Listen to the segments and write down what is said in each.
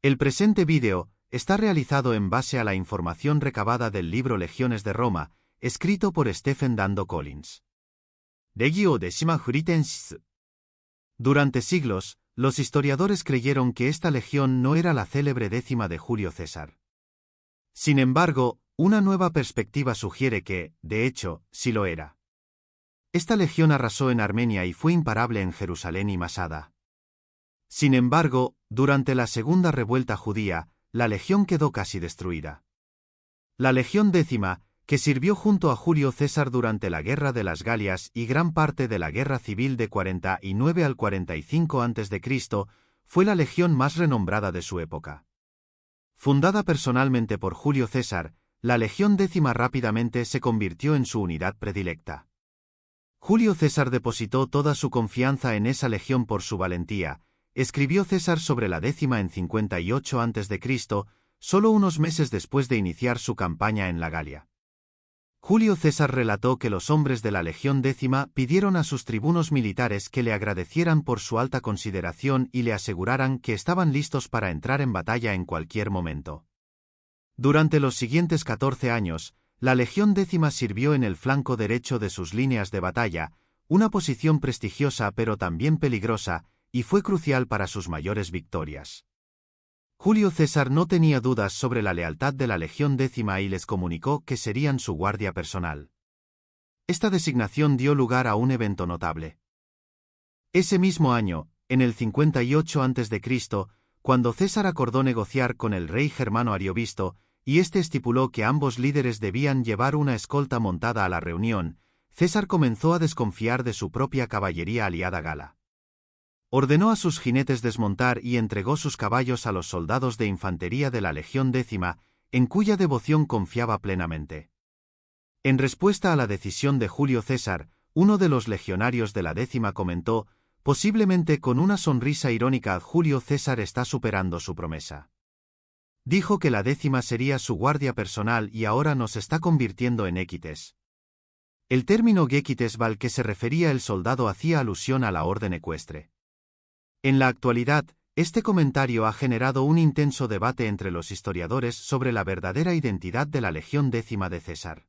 El presente vídeo está realizado en base a la información recabada del libro Legiones de Roma, escrito por Stephen Dando Collins. Legio Decima Fritensis. Durante siglos, los historiadores creyeron que esta legión no era la célebre décima de Julio César. Sin embargo, una nueva perspectiva sugiere que, de hecho, sí lo era. Esta legión arrasó en Armenia y fue imparable en Jerusalén y Masada. Sin embargo, durante la segunda revuelta judía, la legión quedó casi destruida. La legión décima, que sirvió junto a Julio César durante la Guerra de las Galias y gran parte de la Guerra Civil de 49 al 45 a.C., fue la legión más renombrada de su época. Fundada personalmente por Julio César, la legión décima rápidamente se convirtió en su unidad predilecta. Julio César depositó toda su confianza en esa legión por su valentía. Escribió César sobre la décima en 58 a.C., solo unos meses después de iniciar su campaña en la Galia. Julio César relató que los hombres de la legión décima pidieron a sus tribunos militares que le agradecieran por su alta consideración y le aseguraran que estaban listos para entrar en batalla en cualquier momento. Durante los siguientes 14 años, la legión décima sirvió en el flanco derecho de sus líneas de batalla, una posición prestigiosa pero también peligrosa, y fue crucial para sus mayores victorias. Julio César no tenía dudas sobre la lealtad de la legión décima y les comunicó que serían su guardia personal. Esta designación dio lugar a un evento notable. Ese mismo año, en el 58 a.C., cuando César acordó negociar con el rey germano Ariovisto, y este estipuló que ambos líderes debían llevar una escolta montada a la reunión, César comenzó a desconfiar de su propia caballería aliada gala. Ordenó a sus jinetes desmontar y entregó sus caballos a los soldados de infantería de la legión décima, en cuya devoción confiaba plenamente. En respuesta a la decisión de Julio César, uno de los legionarios de la décima comentó, posiblemente con una sonrisa irónica: Julio César está superando su promesa. Dijo que la décima sería su guardia personal y ahora nos está convirtiendo en equites. El término gequites al que se refería el soldado hacía alusión a la orden ecuestre. En la actualidad, este comentario ha generado un intenso debate entre los historiadores sobre la verdadera identidad de la legión décima de César.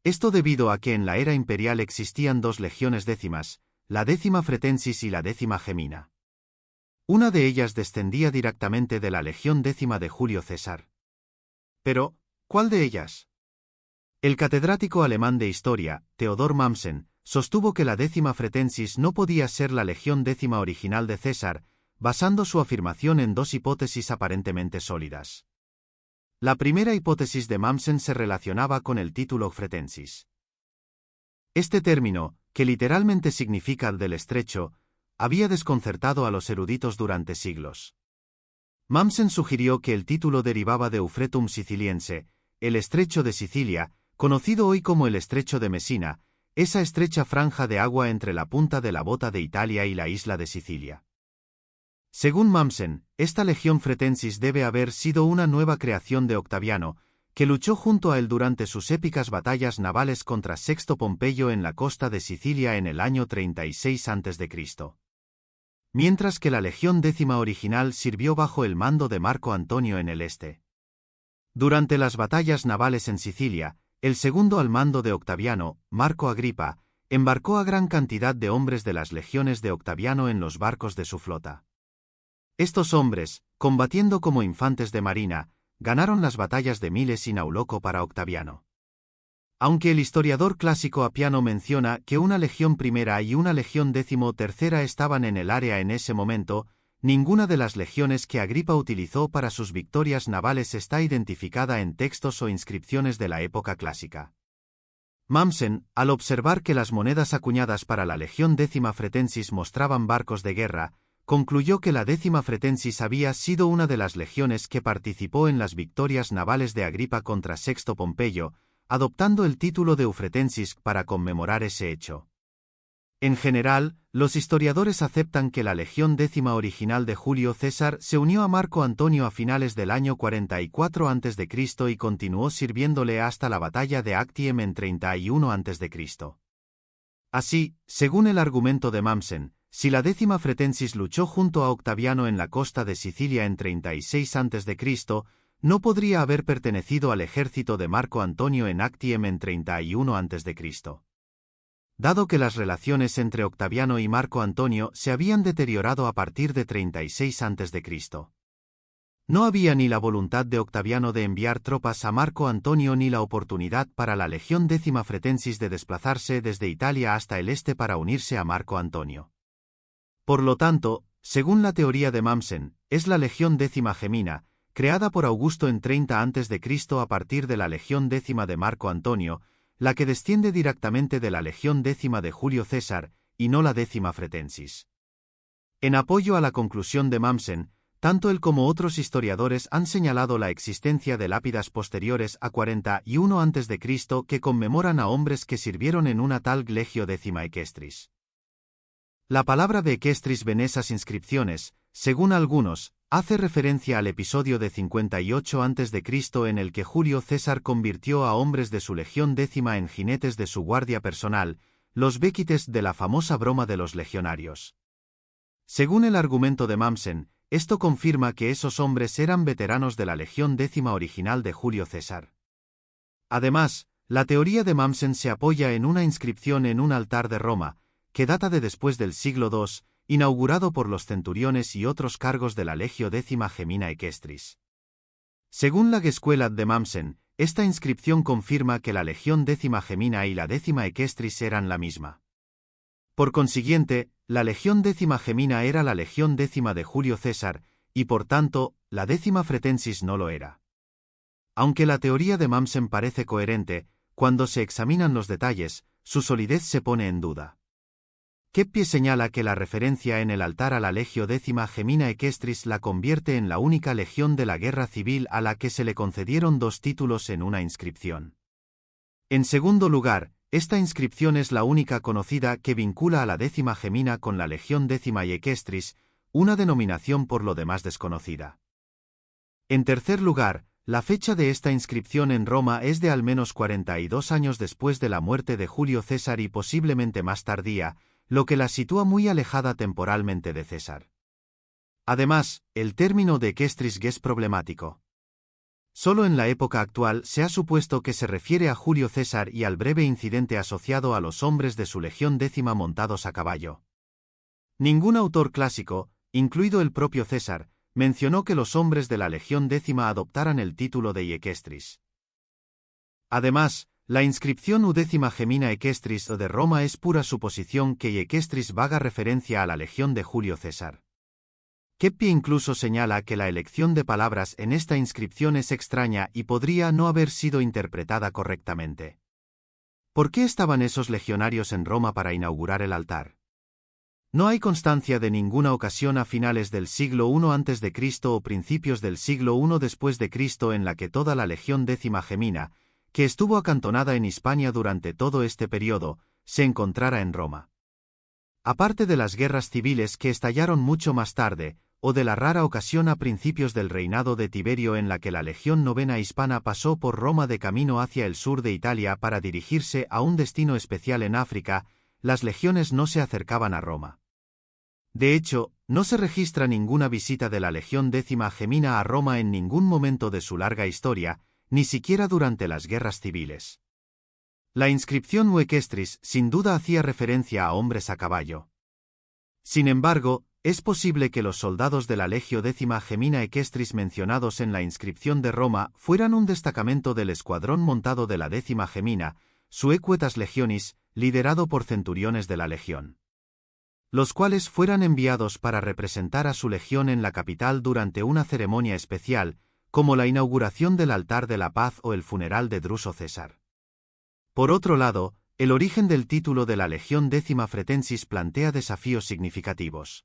Esto debido a que en la era imperial existían dos legiones décimas, la décima fretensis y la décima gemina. Una de ellas descendía directamente de la legión décima de Julio César. Pero, ¿cuál de ellas? El catedrático alemán de historia, Theodor Mommsen, sostuvo que la décima fretensis no podía ser la legión décima original de César, basando su afirmación en dos hipótesis aparentemente sólidas. La primera hipótesis de Mommsen se relacionaba con el título fretensis. Este término, que literalmente significa del estrecho, había desconcertado a los eruditos durante siglos. Mommsen sugirió que el título derivaba de Eufretum Siciliense, el estrecho de Sicilia, conocido hoy como el estrecho de Mesina, esa estrecha franja de agua entre la punta de la bota de Italia y la isla de Sicilia. Según Mommsen, esta legión fretensis debe haber sido una nueva creación de Octaviano, que luchó junto a él durante sus épicas batallas navales contra Sexto Pompeyo en la costa de Sicilia en el año 36 a.C. Mientras que la legión décima original sirvió bajo el mando de Marco Antonio en el este. Durante las batallas navales en Sicilia, el segundo al mando de Octaviano, Marco Agripa, embarcó a gran cantidad de hombres de las legiones de Octaviano en los barcos de su flota. Estos hombres, combatiendo como infantes de marina, ganaron las batallas de Miles y Nauloco para Octaviano. Aunque el historiador clásico Apiano menciona que una legión primera y una legión decimotercera estaban en el área en ese momento, ninguna de las legiones que Agripa utilizó para sus victorias navales está identificada en textos o inscripciones de la época clásica. Mommsen, al observar que las monedas acuñadas para la legión décima fretensis mostraban barcos de guerra, concluyó que la décima fretensis había sido una de las legiones que participó en las victorias navales de Agripa contra Sexto Pompeyo, adoptando el título de Eufretensis para conmemorar ese hecho. En general, los historiadores aceptan que la legión décima original de Julio César se unió a Marco Antonio a finales del año 44 a.C. y continuó sirviéndole hasta la batalla de Actium en 31 a.C. Así, según el argumento de Mommsen, si la décima Fretensis luchó junto a Octaviano en la costa de Sicilia en 36 a.C., no podría haber pertenecido al ejército de Marco Antonio en Actium en 31 a.C. Dado que las relaciones entre Octaviano y Marco Antonio se habían deteriorado a partir de 36 a.C. No había ni la voluntad de Octaviano de enviar tropas a Marco Antonio ni la oportunidad para la Legión Décima Fretensis de desplazarse desde Italia hasta el este para unirse a Marco Antonio. Por lo tanto, según la teoría de Mommsen, es la Legión Décima Gemina, creada por Augusto en 30 a.C. a partir de la Legión Décima de Marco Antonio, la que desciende directamente de la Legión Décima de Julio César, y no la Décima Fretensis. En apoyo a la conclusión de Mommsen, tanto él como otros historiadores han señalado la existencia de lápidas posteriores a 41 a.C. que conmemoran a hombres que sirvieron en una tal Legio Décima Equestris. La palabra de Equestris en esas inscripciones, según algunos, hace referencia al episodio de 58 a.C. en el que Julio César convirtió a hombres de su Legión Décima en jinetes de su guardia personal, los béquites de la famosa broma de los legionarios. Según el argumento de Mommsen, esto confirma que esos hombres eran veteranos de la Legión Décima original de Julio César. Además, la teoría de Mommsen se apoya en una inscripción en un altar de Roma, que data de después del siglo II, inaugurado por los centuriones y otros cargos de la Legio Décima Gemina Equestris. Según la Escuela de Mommsen, esta inscripción confirma que la Legión Décima Gemina y la Décima Equestris eran la misma. Por consiguiente, la Legión Décima Gemina era la Legión Décima de Julio César, y por tanto, la Décima Fretensis no lo era. Aunque la teoría de Mommsen parece coherente, cuando se examinan los detalles, su solidez se pone en duda. Keppie señala que la referencia en el altar a la Legio Décima Gemina Equestris la convierte en la única legión de la guerra civil a la que se le concedieron dos títulos en una inscripción. En segundo lugar, esta inscripción es la única conocida que vincula a la Décima Gemina con la Legión Décima y Equestris, una denominación por lo demás desconocida. En tercer lugar, la fecha de esta inscripción en Roma es de al menos 42 años después de la muerte de Julio César y posiblemente más tardía, lo que la sitúa muy alejada temporalmente de César. Además, el término de Equestris es problemático. Solo en la época actual se ha supuesto que se refiere a Julio César y al breve incidente asociado a los hombres de su Legión Décima montados a caballo. Ningún autor clásico, incluido el propio César, mencionó que los hombres de la Legión Décima adoptaran el título de Equestris. Además, la inscripción Udécima Gemina Equestris de Roma es pura suposición que Equestris vaga referencia a la Legión de Julio César. Keppie incluso señala que la elección de palabras en esta inscripción es extraña y podría no haber sido interpretada correctamente. ¿Por qué estaban esos legionarios en Roma para inaugurar el altar? No hay constancia de ninguna ocasión a finales del siglo I a.C. o principios del siglo I después de Cristo en la que toda la Legión Décima Gemina, que estuvo acantonada en Hispania durante todo este periodo, se encontrara en Roma. Aparte de las guerras civiles que estallaron mucho más tarde, o de la rara ocasión a principios del reinado de Tiberio en la que la Legión Novena Hispana pasó por Roma de camino hacia el sur de Italia para dirigirse a un destino especial en África, las legiones no se acercaban a Roma. De hecho, no se registra ninguna visita de la Legión Décima Gemina a Roma en ningún momento de su larga historia, ni siquiera durante las guerras civiles. La inscripción Equestris sin duda hacía referencia a hombres a caballo. Sin embargo, es posible que los soldados de la Legio Décima Gemina Equestris mencionados en la inscripción de Roma fueran un destacamento del escuadrón montado de la Décima Gemina, su Equetas Legionis, liderado por centuriones de la Legión, los cuales fueran enviados para representar a su legión en la capital durante una ceremonia especial, como la inauguración del altar de la paz o el funeral de Druso César. Por otro lado, el origen del título de la Legión Décima Fretensis plantea desafíos significativos.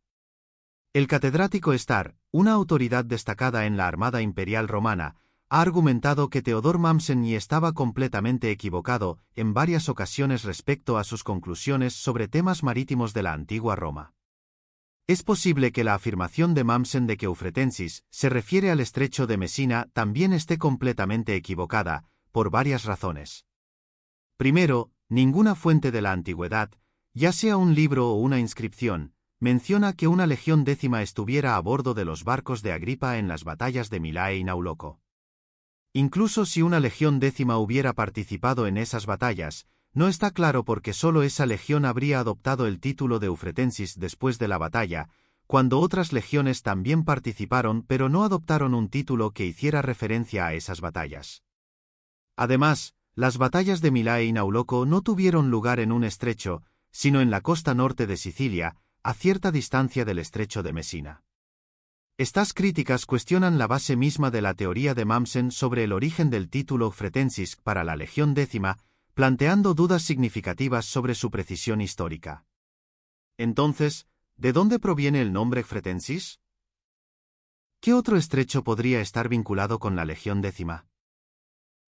El catedrático Starr, una autoridad destacada en la Armada Imperial Romana, ha argumentado que Theodor Mommsen estaba completamente equivocado en varias ocasiones respecto a sus conclusiones sobre temas marítimos de la antigua Roma. Es posible que la afirmación de Mommsen de que Eufretensis se refiere al estrecho de Mesina también esté completamente equivocada, por varias razones. Primero, ninguna fuente de la antigüedad, ya sea un libro o una inscripción, menciona que una legión décima estuviera a bordo de los barcos de Agripa en las batallas de Milae y Nauloco. Incluso si una legión décima hubiera participado en esas batallas, no está claro por qué solo esa legión habría adoptado el título de Eufretensis después de la batalla, cuando otras legiones también participaron pero no adoptaron un título que hiciera referencia a esas batallas. Además, las batallas de Milae y Nauloco no tuvieron lugar en un estrecho, sino en la costa norte de Sicilia, a cierta distancia del estrecho de Mesina. Estas críticas cuestionan la base misma de la teoría de Mommsen sobre el origen del título Fretensis para la legión décima, planteando dudas significativas sobre su precisión histórica. Entonces, ¿de dónde proviene el nombre Fretensis? ¿Qué otro estrecho podría estar vinculado con la legión décima?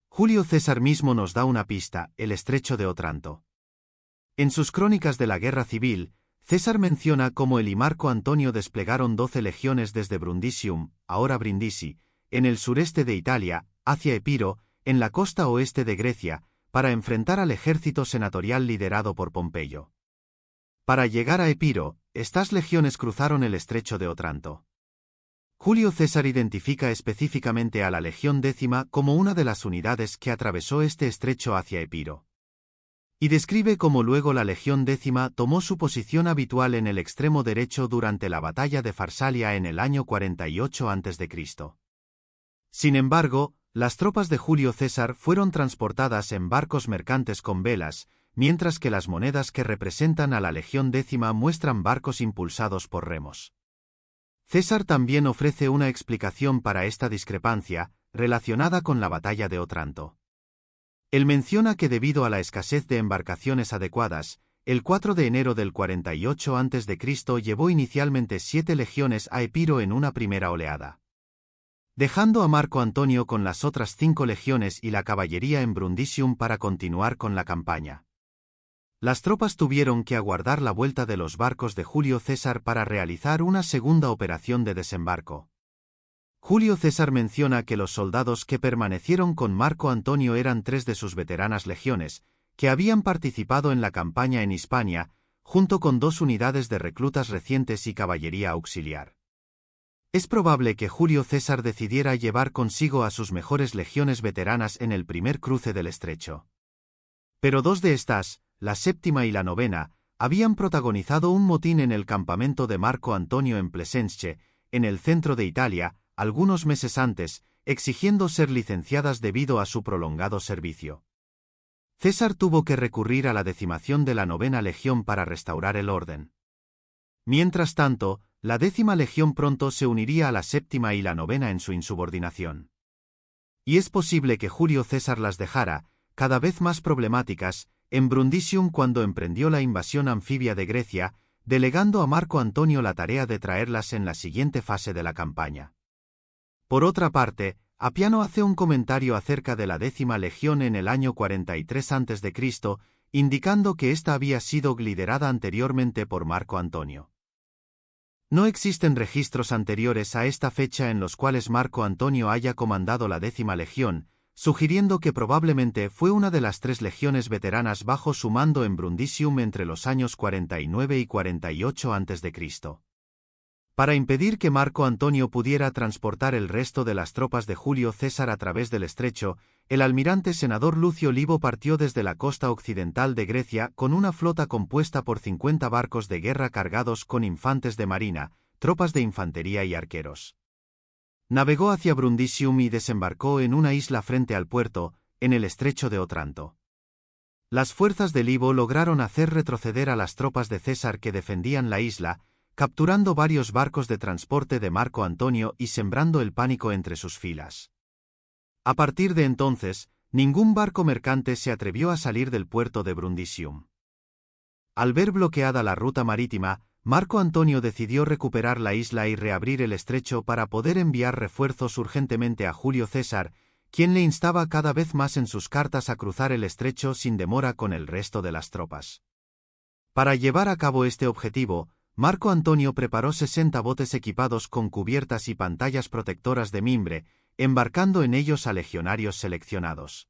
Julio César mismo nos da una pista, el estrecho de Otranto. En sus crónicas de la Guerra Civil, César menciona cómo él y Marco Antonio desplegaron 12 legiones desde Brundisium, ahora Brindisi, en el sureste de Italia, hacia Epiro, en la costa oeste de Grecia, para enfrentar al ejército senatorial liderado por Pompeyo. Para llegar a Epiro, estas legiones cruzaron el estrecho de Otranto. Julio César identifica específicamente a la legión décima como una de las unidades que atravesó este estrecho hacia Epiro. Y describe cómo luego la legión décima tomó su posición habitual en el extremo derecho durante la batalla de Farsalia en el año 48 a.C. Sin embargo, las tropas de Julio César fueron transportadas en barcos mercantes con velas, mientras que las monedas que representan a la legión décima muestran barcos impulsados por remos. César también ofrece una explicación para esta discrepancia, relacionada con la batalla de Otranto. Él menciona que debido a la escasez de embarcaciones adecuadas, el 4 de enero del 48 a.C. llevó inicialmente 7 legiones a Epiro en una primera oleada. Dejando a Marco Antonio con las otras 5 legiones y la caballería en Brundisium para continuar con la campaña. Las tropas tuvieron que aguardar la vuelta de los barcos de Julio César para realizar una segunda operación de desembarco. Julio César menciona que los soldados que permanecieron con Marco Antonio eran 3 de sus veteranas legiones, que habían participado en la campaña en Hispania, junto con 2 unidades de reclutas recientes y caballería auxiliar. Es probable que Julio César decidiera llevar consigo a sus mejores legiones veteranas en el primer cruce del estrecho. Pero 2 de estas, la séptima y la novena, habían protagonizado un motín en el campamento de Marco Antonio en Plesence, en el centro de Italia, algunos meses antes, exigiendo ser licenciadas debido a su prolongado servicio. César tuvo que recurrir a la decimación de la novena legión para restaurar el orden. Mientras tanto, la 10ª legión pronto se uniría a la séptima y la novena en su insubordinación. Y es posible que Julio César las dejara, cada vez más problemáticas, en Brundisium cuando emprendió la invasión anfibia de Grecia, delegando a Marco Antonio la tarea de traerlas en la siguiente fase de la campaña. Por otra parte, Apiano hace un comentario acerca de la 10ª legión en el año 43 a.C., indicando que ésta había sido liderada anteriormente por Marco Antonio. No existen registros anteriores a esta fecha en los cuales Marco Antonio haya comandado la 10ª legión, sugiriendo que probablemente fue una de las 3 legiones veteranas bajo su mando en Brundisium entre los años 49 y 48 a.C. Para impedir que Marco Antonio pudiera transportar el resto de las tropas de Julio César a través del estrecho, el almirante senador Lucio Libo partió desde la costa occidental de Grecia con una flota compuesta por 50 barcos de guerra cargados con infantes de marina, tropas de infantería y arqueros. Navegó hacia Brundisium y desembarcó en una isla frente al puerto, en el estrecho de Otranto. Las fuerzas de Libo lograron hacer retroceder a las tropas de César que defendían la isla, capturando varios barcos de transporte de Marco Antonio y sembrando el pánico entre sus filas. A partir de entonces, ningún barco mercante se atrevió a salir del puerto de Brundisium. Al ver bloqueada la ruta marítima, Marco Antonio decidió recuperar la isla y reabrir el estrecho para poder enviar refuerzos urgentemente a Julio César, quien le instaba cada vez más en sus cartas a cruzar el estrecho sin demora con el resto de las tropas. Para llevar a cabo este objetivo, Marco Antonio preparó 60 botes equipados con cubiertas y pantallas protectoras de mimbre, embarcando en ellos a legionarios seleccionados.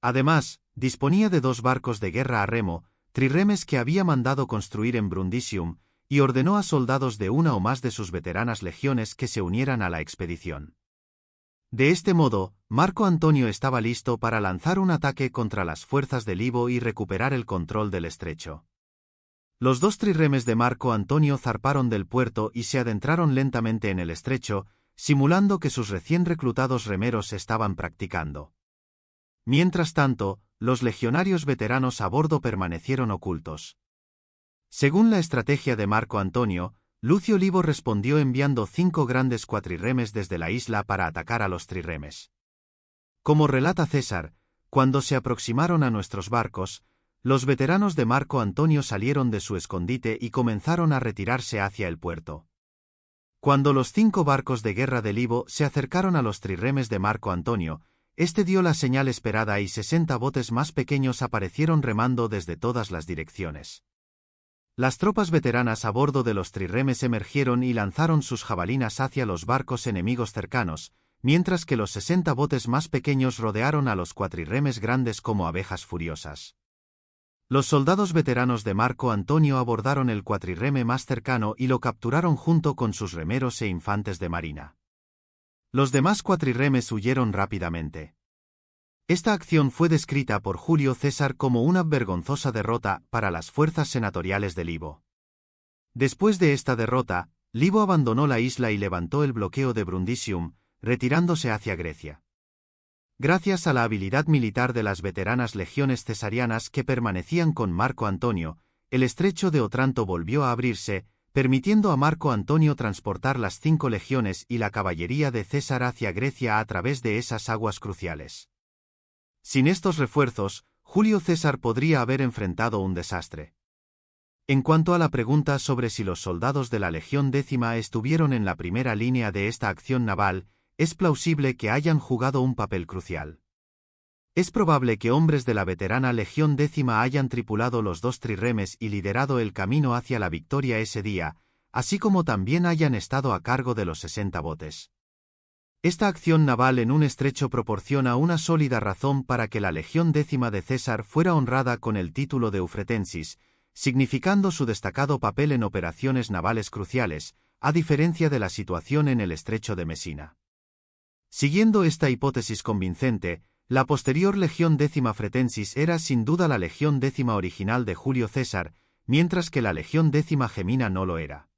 Además, disponía de 2 barcos de guerra a remo, trirremes que había mandado construir en Brundisium, y ordenó a soldados de una o más de sus veteranas legiones que se unieran a la expedición. De este modo, Marco Antonio estaba listo para lanzar un ataque contra las fuerzas de Libo y recuperar el control del estrecho. Los dos trirremes de Marco Antonio zarparon del puerto y se adentraron lentamente en el estrecho, simulando que sus recién reclutados remeros estaban practicando. Mientras tanto, los legionarios veteranos a bordo permanecieron ocultos. Según la estrategia de Marco Antonio, Lucio Libo respondió enviando 5 grandes cuatrirremes desde la isla para atacar a los trirremes. Como relata César, cuando se aproximaron a nuestros barcos, los veteranos de Marco Antonio salieron de su escondite y comenzaron a retirarse hacia el puerto. Cuando los 5 barcos de guerra de Libo se acercaron a los trirremes de Marco Antonio, este dio la señal esperada y 60 botes más pequeños aparecieron remando desde todas las direcciones. Las tropas veteranas a bordo de los trirremes emergieron y lanzaron sus jabalinas hacia los barcos enemigos cercanos, mientras que los 60 botes más pequeños rodearon a los cuatrirremes grandes como abejas furiosas. Los soldados veteranos de Marco Antonio abordaron el cuatrirreme más cercano y lo capturaron junto con sus remeros e infantes de marina. Los demás cuatrirremes huyeron rápidamente. Esta acción fue descrita por Julio César como una vergonzosa derrota para las fuerzas senatoriales de Libo. Después de esta derrota, Libo abandonó la isla y levantó el bloqueo de Brundisium, retirándose hacia Grecia. Gracias a la habilidad militar de las veteranas legiones cesarianas que permanecían con Marco Antonio, el estrecho de Otranto volvió a abrirse, permitiendo a Marco Antonio transportar las 5 legiones y la caballería de César hacia Grecia a través de esas aguas cruciales. Sin estos refuerzos, Julio César podría haber enfrentado un desastre. En cuanto a la pregunta sobre si los soldados de la Legión Décima estuvieron en la primera línea de esta acción naval, es plausible que hayan jugado un papel crucial. Es probable que hombres de la veterana Legión Décima hayan tripulado los 2 trirremes y liderado el camino hacia la victoria ese día, así como también hayan estado a cargo de los 60 botes. Esta acción naval en un estrecho proporciona una sólida razón para que la Legión Décima de César fuera honrada con el título de Eufretensis, significando su destacado papel en operaciones navales cruciales, a diferencia de la situación en el estrecho de Mesina. Siguiendo esta hipótesis convincente, la posterior Legión Décima Fretensis era sin duda la Legión Décima original de Julio César, mientras que la Legión Décima Gemina no lo era.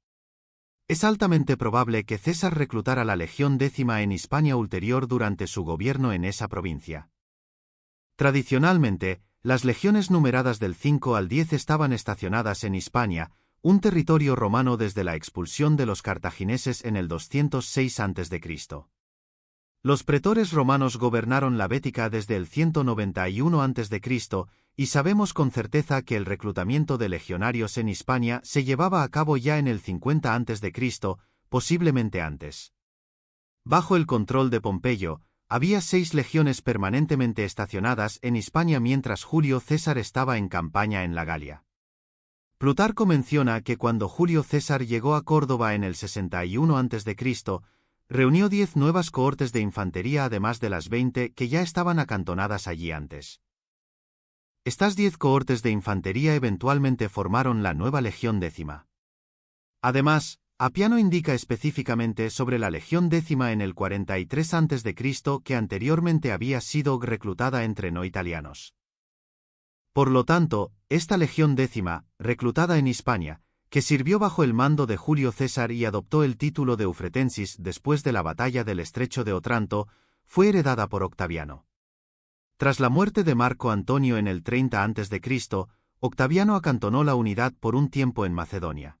Es altamente probable que César reclutara la Legión Décima en Hispania Ulterior durante su gobierno en esa provincia. Tradicionalmente, las legiones numeradas del 5 al 10 estaban estacionadas en Hispania, un territorio romano desde la expulsión de los cartagineses en el 206 a.C. Los pretores romanos gobernaron la Bética desde el 191 a.C., y sabemos con certeza que el reclutamiento de legionarios en Hispania se llevaba a cabo ya en el 50 a.C., posiblemente antes. Bajo el control de Pompeyo, había 6 legiones permanentemente estacionadas en Hispania mientras Julio César estaba en campaña en la Galia. Plutarco menciona que cuando Julio César llegó a Córdoba en el 61 a.C., reunió 10 nuevas cohortes de infantería además de las 20 que ya estaban acantonadas allí antes. Estas 10 cohortes de infantería eventualmente formaron la nueva Legión Décima. Además, Apiano indica específicamente sobre la Legión Décima en el 43 a.C. que anteriormente había sido reclutada entre no italianos. Por lo tanto, esta Legión Décima, reclutada en Hispania, que sirvió bajo el mando de Julio César y adoptó el título de Eufretensis después de la batalla del estrecho de Otranto, fue heredada por Octaviano. Tras la muerte de Marco Antonio en el 30 a.C., Octaviano acantonó la unidad por un tiempo en Macedonia.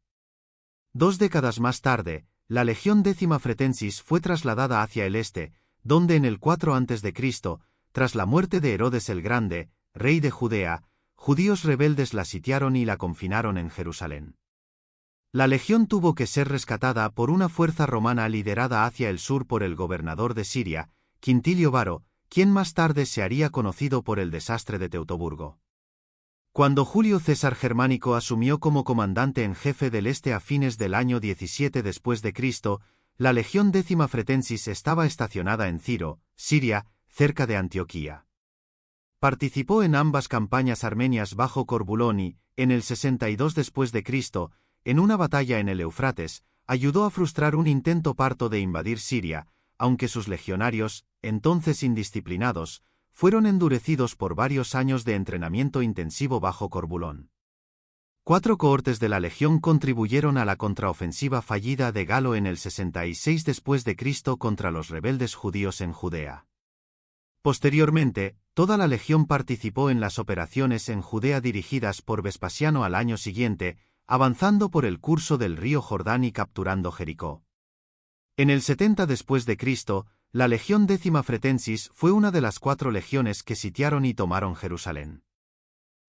2 décadas más tarde, la Legión Décima Fretensis fue trasladada hacia el este, donde en el 4 a.C., tras la muerte de Herodes el Grande, rey de Judea, judíos rebeldes la sitiaron y la confinaron en Jerusalén. La legión tuvo que ser rescatada por una fuerza romana liderada hacia el sur por el gobernador de Siria, Quintilio Varo, quien más tarde se haría conocido por el desastre de Teutoburgo. Cuando Julio César Germánico asumió como comandante en jefe del este a fines del año 17 después de Cristo, la Legión Décima Fretensis estaba estacionada en Ciro, Siria, cerca de Antioquía. Participó en ambas campañas armenias bajo Corbulón y, en el 62 después de Cristo, en una batalla en el Éufrates, ayudó a frustrar un intento parto de invadir Siria, aunque sus legionarios, entonces indisciplinados, fueron endurecidos por varios años de entrenamiento intensivo bajo Corbulón. 4 cohortes de la legión contribuyeron a la contraofensiva fallida de Galo en el 66 después de Cristo contra los rebeldes judíos en Judea. Posteriormente, toda la legión participó en las operaciones en Judea dirigidas por Vespasiano al año siguiente, avanzando por el curso del río Jordán y capturando Jericó. En el 70 después de Cristo, la legión Décima Fretensis fue una de las 4 legiones que sitiaron y tomaron Jerusalén.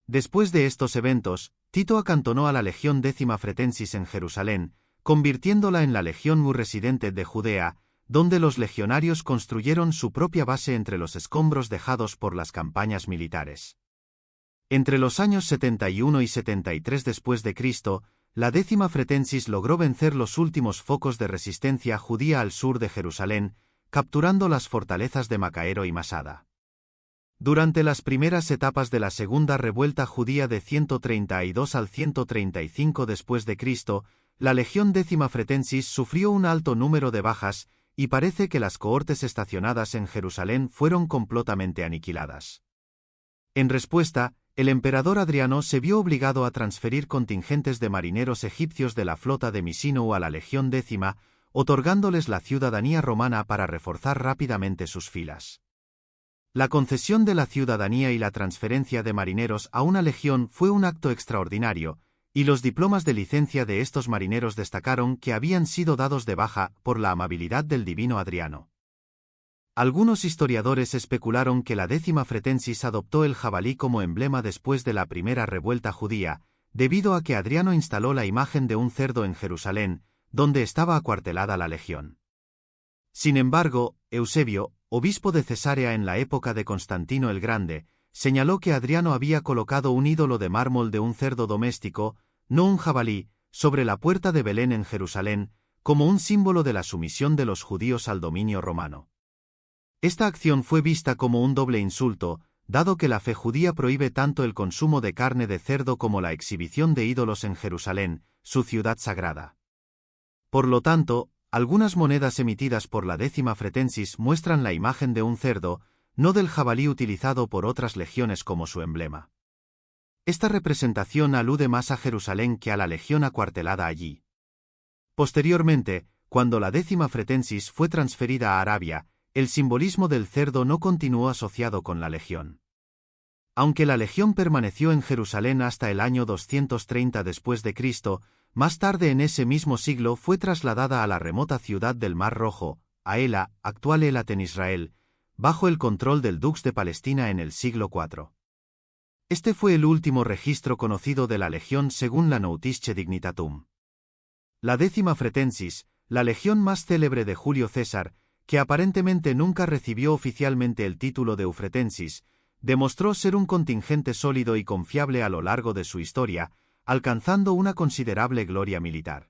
Después de estos eventos, Tito acantonó a la legión Décima Fretensis en Jerusalén, convirtiéndola en la legión muy residente de Judea, donde los legionarios construyeron su propia base entre los escombros dejados por las campañas militares. Entre los años 71 y 73 después de Cristo, la Décima Fretensis logró vencer los últimos focos de resistencia judía al sur de Jerusalén, capturando las fortalezas de Macaero y Masada. Durante las primeras etapas de la segunda revuelta judía de 132 al 135 después de Cristo, la legión Décima Fretensis sufrió un alto número de bajas, y parece que las cohortes estacionadas en Jerusalén fueron completamente aniquiladas. En respuesta, el emperador Adriano se vio obligado a transferir contingentes de marineros egipcios de la flota de Misino a la legión Décima, otorgándoles la ciudadanía romana para reforzar rápidamente sus filas. La concesión de la ciudadanía y la transferencia de marineros a una legión fue un acto extraordinario, y los diplomas de licencia de estos marineros destacaron que habían sido dados de baja por la amabilidad del divino Adriano. Algunos historiadores especularon que la Décima Fretensis adoptó el jabalí como emblema después de la primera revuelta judía, debido a que Adriano instaló la imagen de un cerdo en Jerusalén, donde estaba acuartelada la legión. Sin embargo, Eusebio, obispo de Cesarea en la época de Constantino el Grande, señaló que Adriano había colocado un ídolo de mármol de un cerdo doméstico, no un jabalí, sobre la puerta de Belén en Jerusalén, como un símbolo de la sumisión de los judíos al dominio romano. Esta acción fue vista como un doble insulto, dado que la fe judía prohíbe tanto el consumo de carne de cerdo como la exhibición de ídolos en Jerusalén, su ciudad sagrada. Por lo tanto, algunas monedas emitidas por la Décima Fretensis muestran la imagen de un cerdo, no del jabalí utilizado por otras legiones como su emblema. Esta representación alude más a Jerusalén que a la legión acuartelada allí. Posteriormente, cuando la Décima Fretensis fue transferida a Arabia, el simbolismo del cerdo no continuó asociado con la legión. Aunque la legión permaneció en Jerusalén hasta el año 230 después de Cristo, más tarde en ese mismo siglo fue trasladada a la remota ciudad del Mar Rojo, a Ela, actual Elat en Israel, bajo el control del Dux de Palestina en el siglo IV. Este fue el último registro conocido de la legión según la Nautische Dignitatum. La Décima Fretensis, la legión más célebre de Julio César, que aparentemente nunca recibió oficialmente el título de Eufretensis, demostró ser un contingente sólido y confiable a lo largo de su historia, alcanzando una considerable gloria militar.